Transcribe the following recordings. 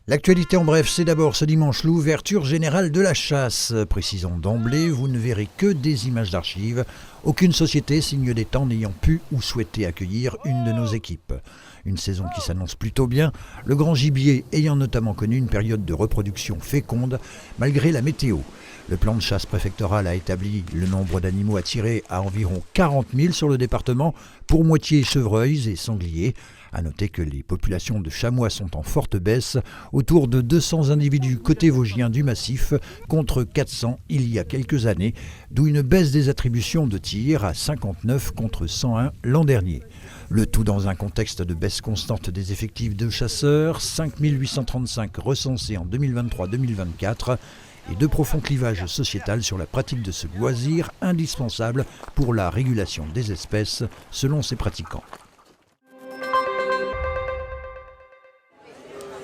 L'actualité en bref, c'est d'abord ce dimanche l'ouverture générale de la chasse. Précisons d'emblée, vous ne verrez que des images d'archives. Aucune société signe des temps n'ayant pu ou souhaité accueillir une de nos équipes. Une saison qui s'annonce plutôt bien, le grand gibier ayant notamment connu une période de reproduction féconde malgré la météo. Le plan de chasse préfectoral a établi le nombre d'animaux à tirer à environ 40 000 sur le département, pour moitié chevreuils et sangliers. A noter que les populations de chamois sont en forte baisse, autour de 200 individus côté vosgien du massif, contre 400 il y a quelques années, d'où une baisse des attributions de tir à 59 contre 101 l'an dernier. Le tout dans un contexte de baisse constante des effectifs de chasseurs, 5 835 recensés en 2023-2024, et de profonds clivages sociétals sur la pratique de ce loisir indispensable pour la régulation des espèces, selon ses pratiquants.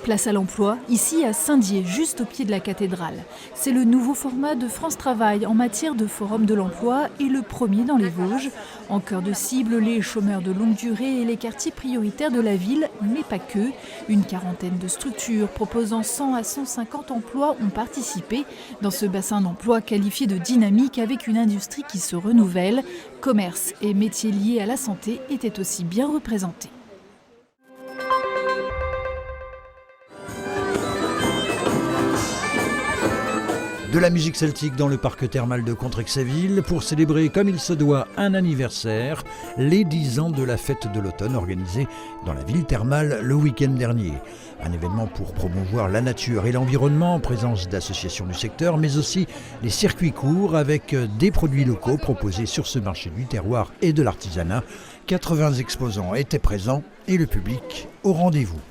Place à l'emploi, ici à Saint-Dié, juste au pied de la cathédrale. C'est le nouveau format de France Travail en matière de forum de l'emploi et le premier dans les Vosges. En cœur de cible, les chômeurs de longue durée et les quartiers prioritaires de la ville, mais pas que. Une quarantaine de structures proposant 100 à 150 emplois ont participé dans ce bassin d'emploi qualifié de dynamique avec une industrie qui se renouvelle. Commerce et métiers liés à la santé étaient aussi bien représentés. De la musique celtique dans le parc thermal de Contrexéville pour célébrer comme il se doit un anniversaire, les 10 ans de la fête de l'automne organisée dans la ville thermale le week-end dernier. Un événement pour promouvoir la nature et l'environnement en présence d'associations du secteur, mais aussi les circuits courts avec des produits locaux proposés sur ce marché du terroir et de l'artisanat. 80 exposants étaient présents et le public au rendez-vous.